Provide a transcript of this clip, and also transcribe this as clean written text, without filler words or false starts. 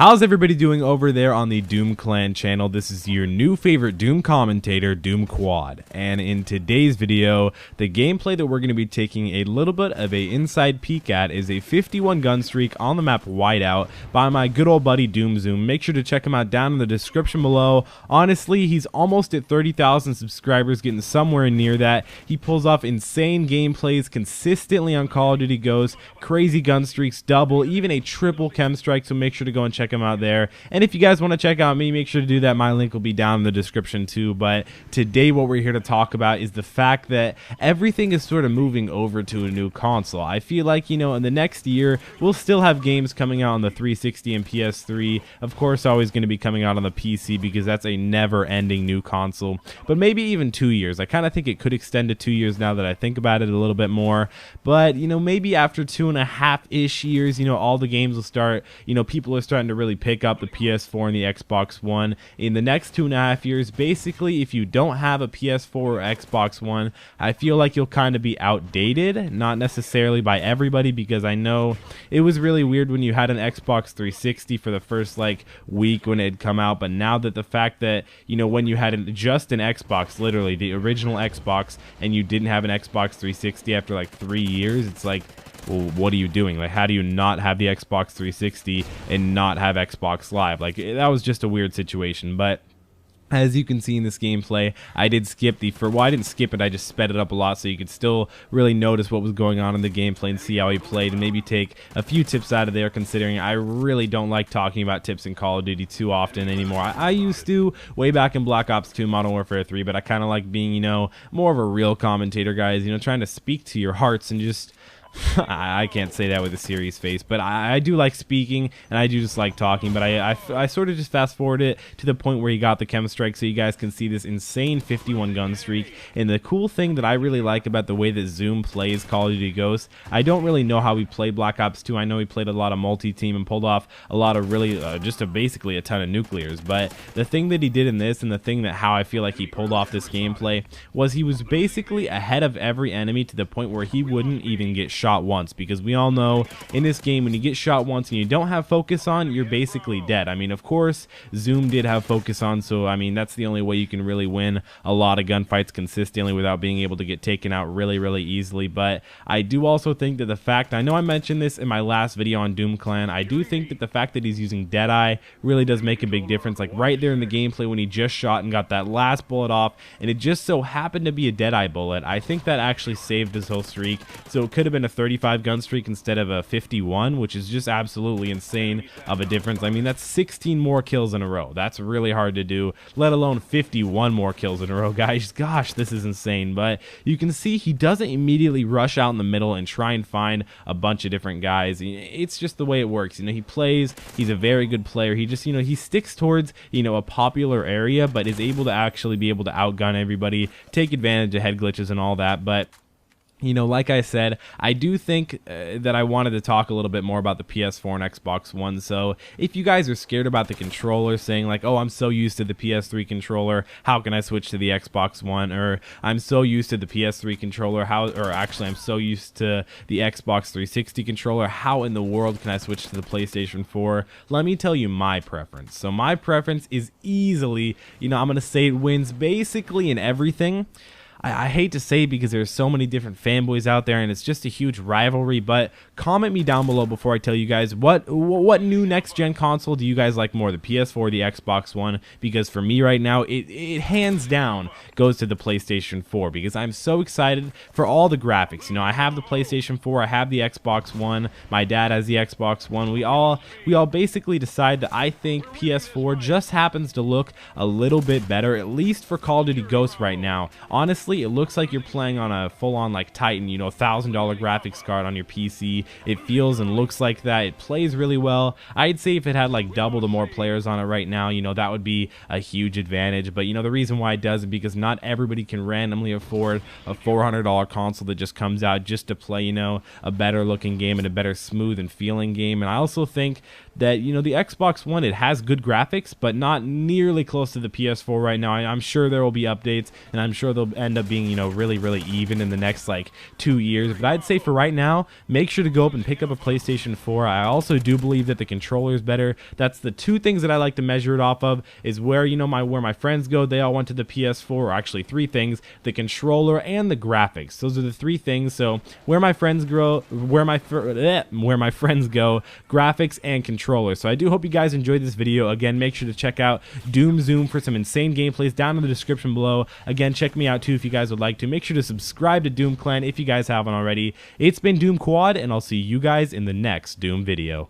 How's everybody doing over there on the Doom Clan channel? This is your new favorite Doom commentator, Doom Quad. And in today's video, the gameplay that we're going to be taking a little bit of a inside peek at is a 51 gun streak on the map Whiteout by my good old buddy Doom Zoom. Make sure to check him out down in the description below. Honestly, he's almost at 30,000 subscribers, getting somewhere near that. He pulls off insane gameplays consistently on Call of Duty Ghosts, crazy gun streaks, double, even a triple chem strike, so make sure to go and check him out there. And if you guys want to check out me, make sure to do that. My link will be down in the description too. But today what we're here to talk about is the fact that everything is sort of moving over to a new console. I feel like, in the next year we'll still have games coming out on the 360 and PS3. Of course, always going to be coming out on the PC because that's a never-ending new console. But maybe even 2 years. I kind of think it could extend to 2 years now that I think about it a little bit more. But maybe after 2.5-ish years, all the games will start, people are starting to really pick up the PS4 and the Xbox One. In the next 2.5 years, basically, if you don't have a PS4 or Xbox One, I feel like you'll kind of be outdated. Not necessarily by everybody, because I know it was really weird when you had an Xbox 360 for the first week when it had come out, but now that the fact that when you had just an Xbox, literally the original Xbox, and you didn't have an Xbox 360 after 3 years, it's like, well, what are you doing? How do you not have the Xbox 360 and not have Xbox Live? That was just a weird situation. But as you can see in this gameplay, I did skip I didn't skip it, I just sped it up a lot so you could still really notice what was going on in the gameplay and see how he played, and maybe take a few tips out of there, considering I really don't like talking about tips in Call of Duty too often anymore. I used to way back in Black Ops 2, Modern Warfare 3, but I kind of like being, more of a real commentator, guys, trying to speak to your hearts and just... I can't say that with a serious face, but I do like speaking, and I do just like talking, but I sort of just fast forward it to the point where he got the chem strike so you guys can see this insane 51 gun streak. And the cool thing that I really like about the way that Zoom plays Call of Duty Ghosts, I don't really know how he played Black Ops 2. I know he played a lot of multi-team and pulled off a lot of really, basically a ton of nuclears, but the thing that he did in this, and the thing that how I feel like he pulled off this gameplay, was he was basically ahead of every enemy to the point where he wouldn't even get shot once, because we all know in this game when you get shot once and you don't have focus on, you're basically dead. I mean, of course Zoom did have focus on, so I mean that's the only way you can really win a lot of gunfights consistently without being able to get taken out really easily. But I do also think that the fact, I know I mentioned this in my last video on Doom Clan, I do think that the fact that he's using Deadeye really does make a big difference. Right there in the gameplay when he just shot and got that last bullet off, and it just so happened to be a Deadeye bullet, I think that actually saved his whole streak. So it could have been a 35 gun streak instead of a 51, which is just absolutely insane of a difference. I mean, that's 16 more kills in a row. That's really hard to do, let alone 51 more kills in a row, guys. Gosh, this is insane. But you can see he doesn't immediately rush out in the middle and try and find a bunch of different guys. It's just the way it works. He plays, he's a very good player. He just, he sticks towards, a popular area, but is able to actually be able to outgun everybody, take advantage of head glitches and all that. But like I said, I do think that I wanted to talk a little bit more about the PS4 and Xbox One. So if you guys are scared about the controller, saying oh, I'm so used to the PS3 controller, how can I switch to the Xbox One? Or I'm so used to the PS3 controller, I'm so used to the Xbox 360 controller, how in the world can I switch to the PlayStation 4? Let me tell you my preference. So my preference is easily, I'm going to say it wins basically in everything. I hate to say it because there's so many different fanboys out there and it's just a huge rivalry, but comment me down below before I tell you guys what new next-gen console do you guys like more, the PS4 or the Xbox One? Because for me right now, it hands down goes to the PlayStation 4 because I'm so excited for all the graphics. I have the PlayStation 4, I have the Xbox One, my dad has the Xbox One. We all basically decide that I think PS4 just happens to look a little bit better, at least for Call of Duty Ghosts right now. Honestly, it looks like you're playing on a full-on Titan, $1,000 graphics card on your PC. It feels and looks like that. It plays really well. I'd say if it had double the more players on it right now, that would be a huge advantage. But the reason why it does is because not everybody can randomly afford a $400 console that just comes out just to play, a better looking game and a better smooth and feeling game. And I also think that, you know, the Xbox One, it has good graphics, but not nearly close to the PS4 right now. I'm sure there will be updates, and I'm sure they'll end up being, you know, really even in the next like 2 years. But I'd say for right now, make sure to go up and pick up a PlayStation 4. I also do believe that the controller is better. That's the two things that I like to measure it off of, is where, you know, where my friends go, they all went to the PS4, or actually three things: the controller and the graphics. Those are the three things. So where my friends go, graphics and controller. So I do hope you guys enjoyed this video. Again, make sure to check out Doom Zoom for some insane gameplays down in the description below. Again, check me out too if you guys would like to. Make sure to subscribe to Doom Clan if you guys haven't already. It's been Doom Quad, and I'll see you guys in the next Doom video.